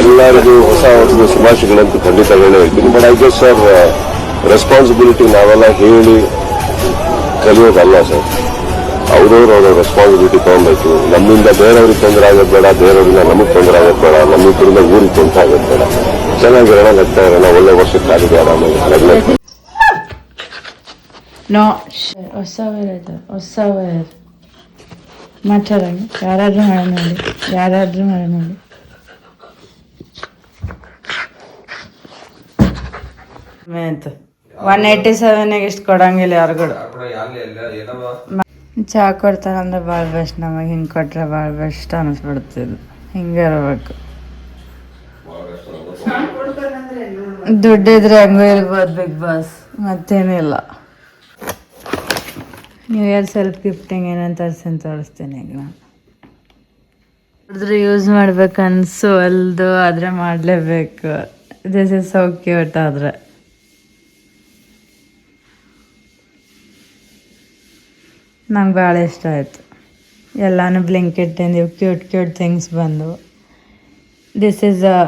ಎಲ್ಲರಿಗೂ ಹೊಸ ವರ್ಷದ ಶುಭಾಶಯಗಳಂತೂ ಖಂಡಿತ ಹೇಳ್ತೀನಿ. But I guess sir responsibility ನಾವೆಲ್ಲ ಹೇಳಿ ಕಲಿಯೋದಲ್ಲ ಸರ್. ಅವ್ರವ್ರ ರೆಸ್ಪಾನ್ಸಿಬಿಲಿಟಿ ತಗೊಬೇಕು. ನಮ್ಮಿಂದ ಬೇರೆಯವ್ರಿಗೆ ತೊಂದರೆ ಆಗೋದು ಬೇಡ, ಬೇರೆಯವ್ರಿಂದ ನಮಗೆ ತೊಂದರೆ ಆಗೋದು ಬೇಡ, ನಮ್ಮಿಬ್ಬರಿಂದ ಊರಿಗೆ ತೊಂದರೆ ಆಗೋದು ಬೇಡ. ಚೆನ್ನಾಗಿರೋಣ, ನಗ್ತಾ ಇರೋಣ, ಒಳ್ಳೆ ವರ್ಷಕ್ಕೆ ಕಾಲಿಗೆ ಆರಾಮಾಗಿ. ನೋ ಹೊಸ ಮಾತಾಡೋಣ. ಯಾರಾದ್ರೂ ಮಾಡ ನೋಡಿ. ಅಂತ 187 ಇಷ್ಟು ಕೊಡಂಗಿಲ್ಲ ಯಾರಿಗೂ. ಚಾ ಕೊಡ್ತಾರಂದ್ರೆ ಭಾಳ ಬೆಸ್ಟ್. ನಮಗೆ ಹಿಂಗೆ ಕೊಟ್ರೆ ಭಾಳ ಬೆಸ್ಟ್ ಅನ್ನಿಸ್ಬಿಡ್ತಿದ್ದು. ಹಿಂಗೆ ಇರ್ಬೇಕು. ದುಡ್ಡಿದ್ರೆ ಹೆಂಗೂ ಇರ್ಬೋದು ಬಿಗ್ ಬಾಸ್, ಮತ್ತೇನಿಲ್ಲ. ನ್ಯೂ ಇಯರ್ ಸೆಲ್ಫ್ ಗಿಫ್ಟಿಂಗ್ ಏನಂತ ತೋರಿಸ್ತೀನಿ ಈಗ ನಾನು. ಯೂಸ್ ಮಾಡ್ಬೇಕು ಅನ್ಸು ಅಲ್ದು, ಆದರೆ ಮಾಡಲೇಬೇಕು. This is so cute. ಆದರೆ ನಂಗೆ ಭಾಳ ಇಷ್ಟ ಆಯಿತು. ಎಲ್ಲನೂ ಬ್ಲಿಂಕಿಟ್ಟಿಂದ ಕ್ಯೂಟ್ ಥಿಂಗ್ಸ್ ಬಂದು. This is a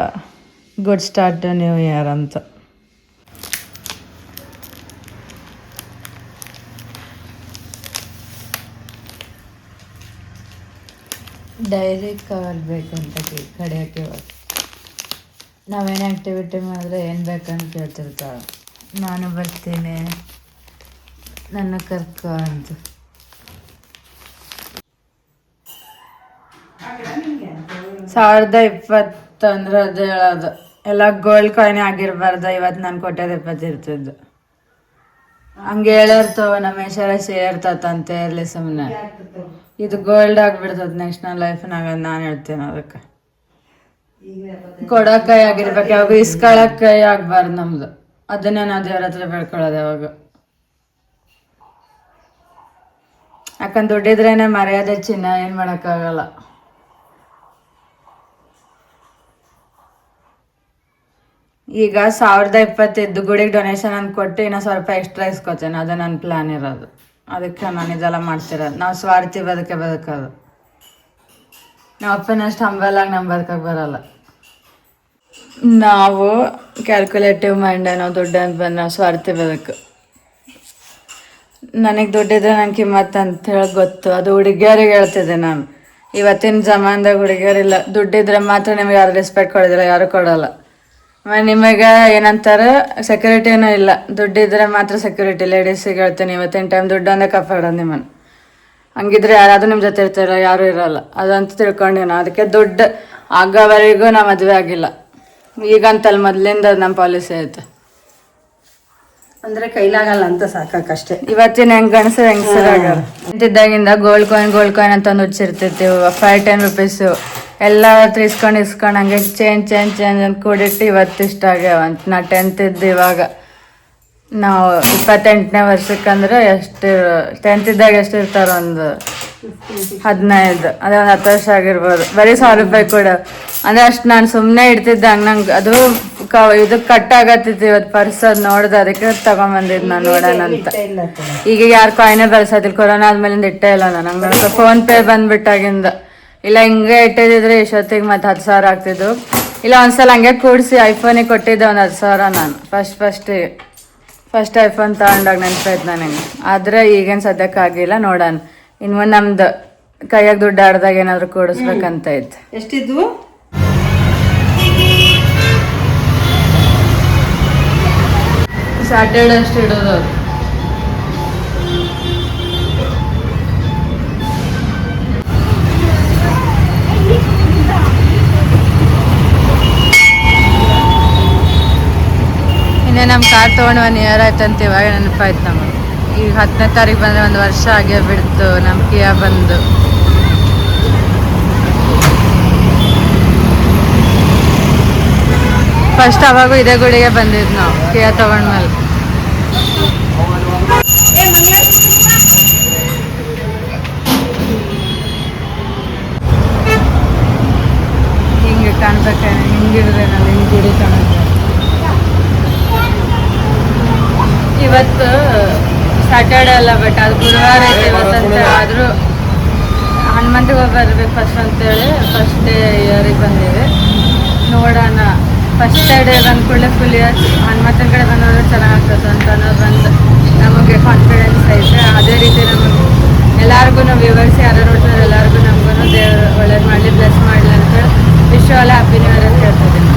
good start to new year ಅಂತ. ಡೈರಿ ಕವರ್ ಬೇಕಂತ ಕಡಿಯೋಕ್ಕೆ ನಾವೇನು ಆ್ಯಕ್ಟಿವಿಟಿ ಮಾಡಿದ್ರೆ ಏನು ಬೇಕಂತ ಕೇಳ್ತಿರ್ತಾಳೆ. ನಾನು ಬರ್ತೀನಿ, ನನ್ನ ಕರ್ಕೊ ಅಂತ. $1020 ಅಂದ್ರೆ ಅದು ಹೇಳೋದು ಎಲ್ಲ ಗೋಲ್ಡ್ ಕಾಯಿನ್ ಆಗಿರ್ಬಾರ್ದು. ಇವತ್ತು ನಾನು ಕೊಟ್ಟದ 20 ಇರ್ತಿದ್ದು. ಹಂಗೆ ಹೇಳಿರ್ತವ ನಮ್ಮ ಹೆಸರ ಸೇರ್ತಂತೆ ಇರಲಿ ಸುಮ್ಮನೆ. ಇದು ಗೋಲ್ಡ್ ಆಗಿಬಿಡ್ತದೆ ನೆಕ್ಸ್ಟ್ ನನ್ನ ಲೈಫ್ನಾಗ. ನಾನು ಹೇಳ್ತೀನಿ ಅದಕ್ಕೆ ಕೊಡೋ ಕೈ ಆಗಿರ್ಬೇಕು. ಯಾವಾಗ ಇಸ್ಕೊಳಕ್ ಕೈ ಆಗ್ಬಾರ್ದು ನಮ್ದು. ಅದನ್ನೇ ನಾವು ದೇವ್ರ ಹತ್ರ ಬೆಳ್ಕೊಳ್ಳೋದು ಯಾವಾಗ. ಯಾಕಂದ್ರೆ ದುಡ್ಡಿದ್ರೇನೆ ಮರ್ಯಾದೆ ಚಿನ್ನ, ಏನು ಮಾಡೋಕ್ಕಾಗಲ್ಲ. ಈಗ 1020 ಗುಡಿಗೆ ಡೊನೇಷನ್ ಅಂತ ಕೊಟ್ಟು ಇನ್ನೂ ₹100 ಎಕ್ಸ್ಟ್ರಾ ಇಸ್ಕೊತೇನೆ. ಅದು ನನ್ನ ಪ್ಲ್ಯಾನ್ ಇರೋದು. ಅದಕ್ಕೆ ನಾನು ಇದೆಲ್ಲ ಮಾಡ್ತಿರೋದು. ನಾವು ಸ್ವಾರ್ಥಿ ಬದುಕೋದು. ನಾವು ಅಪ್ಪನಷ್ಟು ಹಂಬಲಾಗಿ ನಮ್ಮ ಬದುಕಕ್ಕೆ ಬರಲ್ಲ. ನಾವು ಕ್ಯಾಲ್ಕುಲೇಟಿವ್ ಮೈಂಡ್, ನಾವು ದುಡ್ಡು ಅಂತ ಬಂದು ನಾವು ಸ್ವಾರ್ಥಿ ಬದುಕು. ನನಗೆ ದುಡ್ಡಿದ್ರೆ ನನ್ನ ಕಿಮ್ಮತ್ತು ಅಂತೇಳಿ ಗೊತ್ತು. ಅದು ಹುಡುಗಿಯರಿಗೆ ಹೇಳ್ತಿದ್ದೆ ನಾನು. ಇವತ್ತಿನ ಜಮಾನದಾಗ ಹುಡುಗಿಯರಿಲ್ಲ. ದುಡ್ಡಿದ್ರೆ ಮಾತ್ರ ನಿಮಗೆ ಯಾರು ರೆಸ್ಪೆಕ್ಟ್ ಕೊಡೋದಿಲ್ಲ, ಯಾರು ಕೊಡೋಲ್ಲ. ನಿಮಗೆ ಏನಂತಾರೆ, ಸೆಕ್ಯೂರಿಟಿನೂ ಇಲ್ಲ. ದುಡ್ಡಿದ್ರೆ ಮಾತ್ರ ಸೆಕ್ಯೂರಿಟಿ. ಲೇಡೀಸಿಗೆ ಹೇಳ್ತೀನಿ ಇವತ್ತಿನ ಟೈಮ್ ದುಡ್ಡು ಅಂದೇ ಕಾಪಾಡೋದು ನಿಮ್ಮನ್ನು. ಹಂಗಿದ್ರೆ ಯಾರಾದರೂ ನಿಮ್ಮ ಜೊತೆ ಇರ್ತಾರ, ಯಾರೂ ಇರೋಲ್ಲ. ಅದಂತ ತಿಳ್ಕೊಂಡಿನ. ಅದಕ್ಕೆ ದುಡ್ಡು ಆಗೋವರೆಗೂ ನಾ ಮದುವೆ ಆಗಿಲ್ಲ. ಈಗಂತಲ್ಲ, ಮೊದಲಿಂದ ನಮ್ಮ ಪಾಲಿಸಿ ಆಯ್ತು. ಅಂದರೆ ಕೈಲಾಗಲ್ಲ ಅಂತ ಸಾಕಷ್ಟೇ. ಇವತ್ತಿನ ಹೆಂಗಸರಾಗ ಅಂತಿದ್ದಾಗಿಂದ ಗೋಲ್ಡ್ ಕಾಯಿನ್ ಅಂತ ಒಂದು ಹುಚ್ಚಿರ್ತಿರ್ತೀವಿ. ₹5-10 ಎಲ್ಲ ಇಸ್ಕೊಂಡು ಹಂಗೆ ಚೇಂಜ್ ಅಂತ ಕೂಡಿಟ್ಟು ಇವತ್ತು ಇಷ್ಟ ಆಗ್ಯಾವ ಅಂತ. ನಾ 10th ಇದ್ದು ಇವಾಗ ನಾವು 28ನೇ ವರ್ಷಕ್ಕಂದ್ರೆ ಎಷ್ಟು 10th ಇದ್ದಾಗ ಎಷ್ಟು ಇರ್ತಾರ, ಒಂದು 15, ಅದೇ ಒಂದು 10 ವರ್ಷ ಆಗಿರ್ಬೋದು. ಬರೀ ₹100 ಕೂಡ ಅಂದರೆ ಅಷ್ಟು ನಾನು ಸುಮ್ಮನೆ ಇಡ್ತಿದ್ದೆ. ಹಂಗೆ ನಂಗೆ ಅದು ಇದು ಕಟ್ ಆಗತ್ತಿತ್ತು. ಇವತ್ತು ಪರ್ಸ್ ಅದು ನೋಡ್ದೆ, ಅದಕ್ಕೆ ತಗೊಂಬಂದಿದ್ದು ನಾನು ನೋಡೋಣ ಅಂತ. ಈಗ ಯಾರು ಕಾಯಿನೇ ಬೆಳೆಸೋದಿಲ್ಲ. ಕೊರೋನಾ ಆದ್ಮೇಲಿಂದ ಇಟ್ಟೇ ಇಲ್ಲ ನಾನು. ಹಂಗೆ ಫೋನ್ಪೇ ಬಂದ್ಬಿಟ್ಟಾಗಿಂದ. ಇಲ್ಲ ಹಿಂಗೆ ಇಟ್ಟಿದ್ರೆ ಇಷ್ಟೊತ್ತಿಗೆ ಮತ್ತೆ 10,000 ಆಗ್ತಿದ್ದು. ಇಲ್ಲ ಒಂದ್ಸಲ ಹಂಗೆ ಕೂಡಿಸಿ ಐಫೋನಿಗೆ ಕೊಟ್ಟಿದ್ದೆ ಒಂದು 10,000 ನಾನು. ಫಸ್ಟ್ ಐಫೋನ್ ತಗೊಂಡಾಗ ನೆನಪಾಯ್ತು ನನಗೆ. ಆದರೆ ಈಗೇನು ಸದ್ಯಕ್ಕಾಗಿಲ್ಲ, ನೋಡೋಣ. ಇನ್ನು ನಮ್ದು ಕೈಯಾಗ ದುಡ್ಡು ಆಡ್ದಾಗ ಏನಾದರೂ ಕೂಡಿಸ್ಬೇಕಂತ ಐತೆ. ಎಷ್ಟಿದ್ವು? ಸ್ಯಾಟರ್ಡೆ ಅಷ್ಟು ಇಡೋದು. ಇನ್ನೇ ನಮ್ಮ ಕಾರ್ ತೊಗೊಂಡು 1 year ಆಯ್ತಂತ ಇವಾಗ ನೆನಪಾಯ್ತು ನಮಗೆ. ಈಗ 10ನೇ ತಾರೀಕು ಬಂದರೆ 1 ವರ್ಷ ಆಗೇ ಬಿಡ್ತು ನಮ್ಮ ಕಿಯಾ ಬಂದು. ಫಸ್ಟ್ ಅವಾಗೂ ಇದೇ ಗುಡಿಗೆ ಬಂದಿದ್ದು ನಾವು ಕಿಯಾ ತೊಗೊಂಡ್ಮೇಲೆ. ಹಿಂಗೆ ಕಾಣ್ಬೇಕೇನೆ, ಹಿಂಗಿಡ್ದೇನಲ್ಲ, ಹಿಂಗೆ ಗುಡಿ ಕಾಣುತ್ತೆ. ಇವತ್ತು ಸ್ಯಾಟರ್ಡೆ ಅಲ್ಲ, ಬಟ್ ಅದು ಗುರುವಾರ ಐತೆ ಇವತ್ತಂತ. ಆದರೂ ಹನುಮಂತಿಗೆ ಬರ್ಬೇಕು ಫಸ್ಟ್ ಅಂತೇಳಿ ಫಸ್ಟ್ ಡೇ ಇಯರಿಗೆ ಬಂದಿದೆ. ನೋಡೋಣ. ಫಸ್ಟ್ ಡೇ ಬಂದ ಕೂಡಲೇ ಫುಲ್ ಹನುಮಂತನ ಕಡೆ ಬಂದೋದ್ರೆ ಚೆನ್ನಾಗ್ತದೆ ಅಂತ ಅನ್ನೋದು ಒಂದು ನಮಗೆ ಕಾನ್ಫಿಡೆನ್ಸ್ ಐತೆ. ಅದೇ ರೀತಿ ನಮಗೆ ಎಲ್ಲರಿಗೂ ನಾವು ವ್ಯೂವರ್ಸ್ ಯಾರು ನೋಡ್ತಾರೆ ಎಲ್ಲರಿಗೂ ನಮಗೂ ದೇವರು ಒಳ್ಳೇದು ಮಾಡಲಿ, ಬ್ಲೆಸ್ ಮಾಡಲಿ ಅಂತೇಳಿ wish all happy new year ಅಂತ ಹೇಳ್ತಿದ್ದೀನಿ.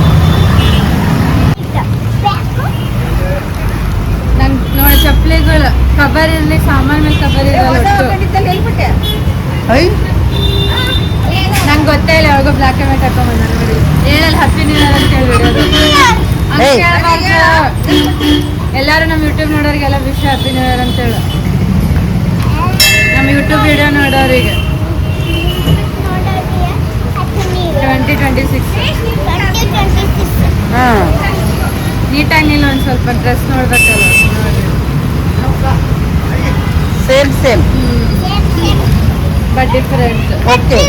ನಂಗೆ ನೋಡಿ ಚಪ್ಪಲಿಗಳು ಕಬರ್ ಇರಲಿ, ಸಾಮಾನು ಮೇಲೆ ಕಬರ್ ಇರಲ್ಲ ಒಟ್ಟು. ನಂಗೆ ಗೊತ್ತೇ ಇಲ್ಲ, ಯಾವಾಗೋ ಬ್ಲ್ಯಾಕ್ ಆ್ಯಂಡ್ ವೈಟ್ ಹಾಕೊಂಬಂದ ನೋಡಿ ಹೇಳಲ್ಲ ಹ್ಯಾಪಿ ನ್ಯೂ ಇಯರ್ ಅಂತ ಹೇಳ್ಬಿಡೋದು. ಎಲ್ಲರೂ ನಮ್ಮ ಯೂಟ್ಯೂಬ್ ನೋಡೋರಿಗೆಲ್ಲ ವಿಶ್ ಹ್ಯಾಪಿ ನ್ಯೂ ಇಯರ್ ಅಂತೇಳು. ನಮ್ಮ ಯೂಟ್ಯೂಬ್ ವಿಡಿಯೋ ನೋಡೋರಿಗೆ 2026 ನೀಟಾಗಿಲ್ಲ, ಒಂದು ಸ್ವಲ್ಪ ಡ್ರೆಸ್ ನೋಡ್ಬೇಕಲ್ಲ ಸೇಮ್ ಬಟ್ ಡಿಫರೆಂಟ್. ಓಕೆ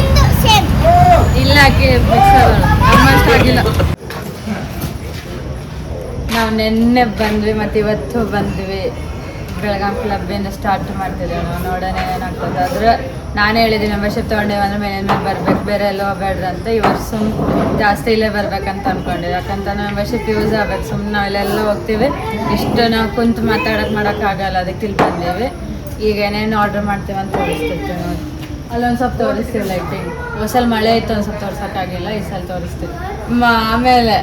ಇಲ್ಲ ಆಕೆ ಮಿಕ್ಸ್ ಆಲ್ಮೋಸ್ಟ್ ಆಗಿಲ್ಲ. ನಾವು ನಿನ್ನೆ ಬಂದ್ವಿ ಮತ್ತು ಇವತ್ತು ಬಂದ್ವಿ. ಬೆಳಗಾಂ ಕ್ಲಬ್ಬಿಂದ ಸ್ಟಾರ್ಟ್ ಮಾಡ್ತಿದ್ದೇವೆ ನಾವು. ನೋಡೋಣ ಏನಾಗ್ತದೆ. ಆದ್ರೆ ನಾನೇ ಹೇಳಿದ್ದೀನಿ ಮೆಂಬರ್ಶಿಪ್ ತೊಗೊಂಡೇವೆ ಅಂದ್ರೆ ಮೇಲೆ ಬರ್ಬೇಕು, ಬೇರೆ ಎಲ್ಲ ಹೋಗ್ಬೇಡ್ರಿ ಅಂತ. ಈ ವರ್ಷ ಜಾಸ್ತಿ ಇಲ್ಲೇ ಬರ್ಬೇಕಂತ ಅಂದ್ಕೊಂಡಿದ್ದೆ. ಯಾಕಂತ ಮೆಂಬರ್ಶಿಪ್ ಯೂಸ್ ಆಗ್ಬೇಕು. ಸುಮ್ಮನೆ ನಾವೆಲ್ಲ ಹೋಗ್ತೀವಿ, ಇಷ್ಟು ನಾವು ಕುಂತು ಮಾಡೋಕ್ಕಾಗಲ್ಲ, ಅದಕ್ಕೆ ಇಲ್ಲಿ ಬಂದೀವಿ. ಈಗ ಏನೇನು ಆರ್ಡ್ರ್ ಮಾಡ್ತೀವಿ ಅಂತ ತೋರಿಸ್ತಿರ್ತೀವಿ ನೋಡಿ. ಅಲ್ಲೊಂದು ಸ್ವಲ್ಪ ತೋರಿಸ್ತೀವಿ ಲೈಟಿಂಗ್. ಹೊಸಲ್ ಮಳೆ ಇತ್ತು, ಒಂದು ಸ್ವಲ್ಪ ತೋರ್ಸೋಕ್ಕಾಗಿಲ್ಲ, ಈ ಸಲ ತೋರಿಸ್ತೀವಿ. ಆಮೇಲೆ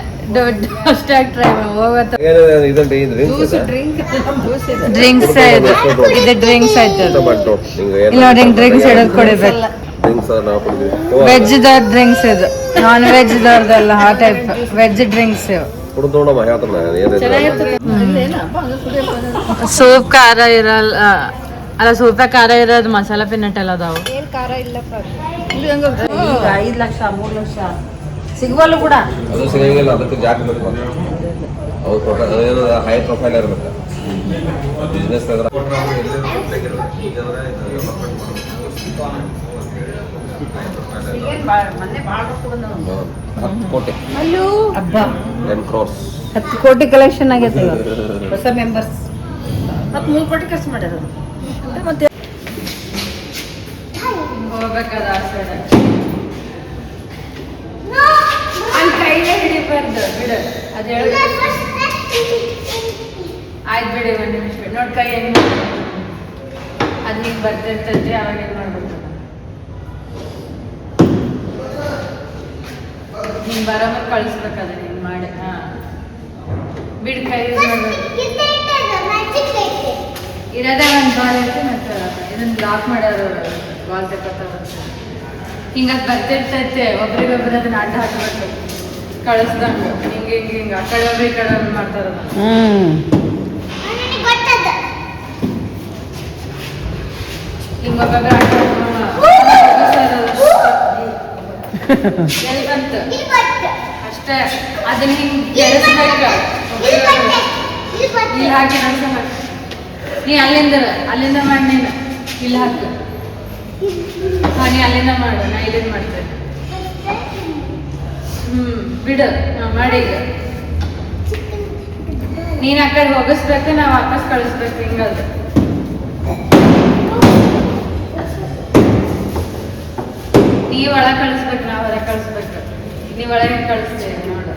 ಅಷ್ಟಾಗಿ ಟ್ರೈ ಹೋಗುತ್ತೆ. ಡ್ರಿಂಕ್ಸ್ ಇದು ಡ್ರಿಂಕ್ಸ್ ಆಯ್ತು. ಇಲ್ಲ ನೋಡಿ ಡ್ರಿಂಕ್ಸ್ ಇಡೋದು ಕೊಡಿಬೇಕು. ವೆಜ್ದವ್ರ ಡ್ರಿಂಕ್ಸ್ ಇದು, ನಾನ್ ವೆಜ್ದವ್ರದಲ್ಲ ಆ ಟೈಪ್ ವೆಜ್ ಡ್ರಿಂಕ್ಸ್ ಇವು. ಸೂಪ್ ಖಾರ ಇರಲ್ಲ, ಅಲ್ಲ ಸೂಪ ಖಾರ ಇರೋದು, ಮಸಾಲ ಪಿನ್ನಟ್ ಎಲ್ಲ ಅದಾವು. 5 ಲಕ್ಷ 3 ಲಕ್ಷ ಸಿಗುವಲ್ಲ ಕೂಡ. ಅದು ಸಿಗಂಗಿಲ್ಲ, ಅದಕ್ಕೆ ಜಾಕ್ ಬೇಕು. ಅದೇನು ಹೈ ಪ್ರೊಫೈಲ್ ಇರ್ಬೇಕು ಬಿಸ್ನೆಸ್. ಹಬ್ಬ 10 crores 10 ಕೋಟಿ ಕಲೆಕ್ಷನ್ ಆಗೈತೆ ಹೊಸ ಮೆಂಬರ್ಸ್. 3 ಕೋಟಿ ಖರ್ಚು ಮಾಡಿರೋದು. ಮತ್ತೆ ಹೋಗ್ಬೇಕಾದ ಆಸೆ ಅಲ್ಲಿ ಕೈಲೇ ಹಿಡಿಬಾರ್ದು ಬಿಡು. ಅದು ಹೇಳ ಆಯ್ತು ಬಿಡಿ, ಒಂದು ನಿಮಿಷ ಬಿಡಿ. ನೋಡಿ ಕೈ ಹೆಂಗೆ ಅದು ಹಿಂಗೆ ಬರ್ತಿರ್ತೈತಿ, ಅವಾಗ ಏನು ಮಾಡ್ಬೇಕು ಹಿಂಗೆ ಬರೋವಾಗ ಕಳಿಸ್ಬೇಕದ ಹಿಂಗೆ ಮಾಡಿ. ಹಾಂ ಬಿಡು, ಕೈ ಯೂಸ್ ಮಾಡ್ಬೇಕು. ಇರೋದೇ ಒಂದು ಬಾಲ್ ಐತಿ, ಮತ್ತು ಇದನ್ನು ಲಾಕ್ ಮಾಡೋರು ಬಾಲ್ ತಗೋತಾರ. ಹಿಂಗೆ ಅದು ಬರ್ತಿರ್ತೈತೆ, ಒಬ್ರಿಗೊಬ್ರು ಅದನ್ನ ಅಡ್ಡ ಹಾಕ್ಬೇಕು ಕಳಿಸ್ದಂಗೆ. ಹಿಂಗೆ ಆ ಕಡೆ ಒಬ್ರು ಈ ಕಡೆ ಒಬ್ರು ಮಾಡ್ತಾರ. ಹಿಂಗೆ ಒಬ್ಬೊಬ್ರು ಎಲ್ಲಿ ಬಂತು ಅಷ್ಟೇ. ಅದನ್ನ ಹಿಂಗೆ ಕೆಡಿಸ್ಬೇಕು. ಇಲ್ಲಿ ಹಾಕಿ ನಡ್ಸ ನೀ ಅಲ್ಲಿಂದ ಮಾಡಿ, ನೀನು ಇಲ್ಲಿ ಹಾಕು. ಹಾಂ ನೀ ಅಲ್ಲಿಂದ ಮಾಡು, ನಾ ಇಲ್ಲಿಂದ ಮಾಡ್ತೇನೆ. ಬಿಡು, ಹಾಂ ಮಾಡಿ. ಈಗ ನೀನು ಆ ಕಡೆ ಹೋಗಿಸ್ಬೇಕು, ನಾವು ವಾಪಸ್ ಕಳಿಸ್ಬೇಕು. ಹಿಂಗದು ನೀ ಒಳಗೆ ಕಳಿಸ್ಬೇಕು, ನಾವು ಹೊರಗೆ ಕಳಿಸ್ಬೇಕು. ನೀವು ಒಳಗೆ ಕಳಿಸ್ತೀವಿ ನೋಡು.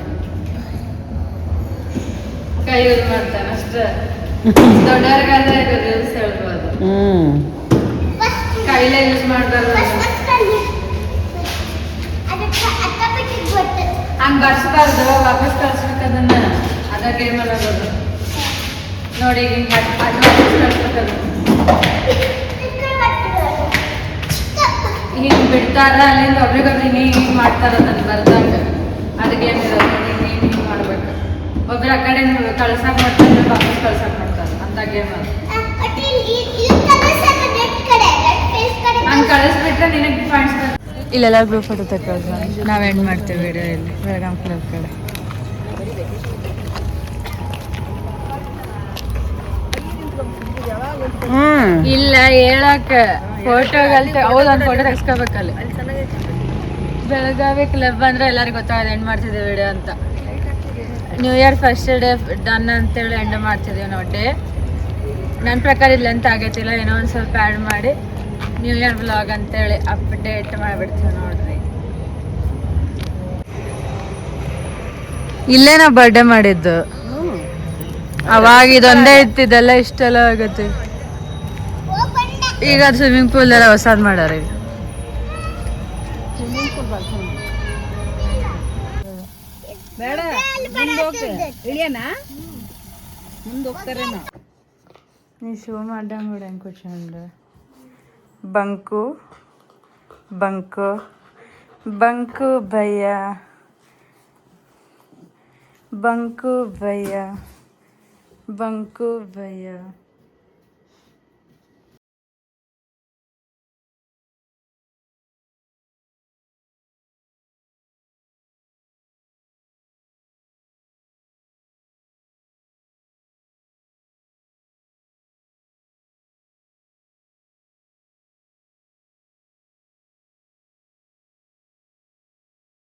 ಕೈ ಯೂಸ್ ಮಾಡ್ತಾನೆ ಅಷ್ಟೇ. ದೊಡ್ಡವ್ರಿಗಾದ್ರೆ ಯೂಸ್ ಹೇಳ್ಬೋದು, ಕೈಲೇ ಯೂಸ್ ಮಾಡ್ಬಾರ್ದು. ಹಂಗೆ ಬರ್ಸ್ಬಾರ್ದು, ವಾಪಸ್ ಕಳಿಸ್ಬೇಕು ಅದನ್ನ. ಅದ ಗೇಮ್ ಆಗೋದು ನೋಡಿ. ಹಿಂಗೆ ಅದು ವಾಪಸ್ ಕಳಿಸ್ಬೇಕದು. ಹಿಂಗೆ ಬಿಡ್ತಾರ, ಅಲ್ಲಿಂದ ಒಬ್ರಿಗೊಬ್ರು ಹಿಂಗೆ ಮಾಡ್ತಾರ ಅದನ್ನು ಬರ್ದಂಗೆ. ಅದು ಗೇಮ್ ಇರೋದು. ಹಿಂಗೆ ಮಾಡ್ಬೇಕು. ಒಬ್ರು ಆ ಕಡೆ ಕಳ್ಸಕ್ ಮಾಡ್ತಾರೆ, ವಾಪಸ್ ಕಳ್ಸಕ್ ಮಾಡ್ತಾರೆ ಅಂತ ಗೇಮ್ ಅದು. ಹಂಗೆ ಕಳಿಸ್ಬಿಟ್ರೆ ನಿನಗೆ ಪಾಯಿಂಟ್ಸ್ ಬರ್ತದೆ. ಇಲ್ಲೆಲ್ಲ ಗ್ರೂಪ್ ಫೋಟೋ ತಗೊಳ್ದು ನಾವು ಎಂಡ್ ಮಾಡ್ತೀವಿ ವಿಡಿಯೋ ಇಲ್ಲಿ ಬೆಳಗಾಂ ಕ್ಲಬ್ ಕಡೆ. ಇಲ್ಲ ಹೇಳಕ್ ಫೋಟೋಗಲ್ತೆ ಹೌದೊಂದು ಫೋಟೋ ತೆಗಿಸ್ಕೋಬೇಕಲ್ಲಿ. ಬೆಳಗಾವಿ ಕ್ಲಬ್ ಅಂದ್ರೆ ಎಲ್ಲರಿಗೂ ಗೊತ್ತಾಗೋದು ಎಂಡ್ ಮಾಡ್ತಿದ್ದೀವಿ ವಿಡಿಯೋ ಅಂತ. New year first day done ಅಂತೇಳಿ ಎಂಡ್ ಮಾಡ್ತಿದ್ದೀವಿ ನಾವು ಡೇ. ನನ್ನ ಪ್ರಕಾರ ಇಲ್ಲಿ ಲೆಂತ್ ಆಗೈತಿಲ್ಲ, ಏನೋ ಒಂದು ಸ್ವಲ್ಪ ಆ್ಯಡ್ ಮಾಡಿ ನ್ಯೂ ಇಯರ್ ವ್ಲಾಗ್ ಅಂತೇಳಿ ಅಪ್ಡೇಟ್ ಮಾಡಿಬಿಡ್ತೀವಿ ನೋಡ್ರಿ. ಇಲ್ಲೇ ನಾ ಬರ್ಡೇ ಮಾಡಿದ್ದು ಅವಾಗ ಇದೊಂದೇ ಇತ್ತಿದೆಲ್ಲ ಇಷ್ಟೆಲ್ಲ ಆಗತ್ತೆ. ಈಗ ಸ್ವಿಮ್ಮಿಂಗ್ ಪೂಲ್ ಎಲ್ಲ ಹೊಸಾದ್ ಮಾಡ್ಯಾರ ಈಗ. ಬೇಡ ಇಳಿಯನ ಮುಂದೆ ಹೋಗ್ತಾರೇನೋ. ನೀ ಶೋ ಮಾಡ್ದಂಗ ಕೂಡ ಹೆಂಗೆ ಕೂತ್ಕೊಂಡು bunk bunk bunk bhaiya bunk bhaiya bunk bhaiya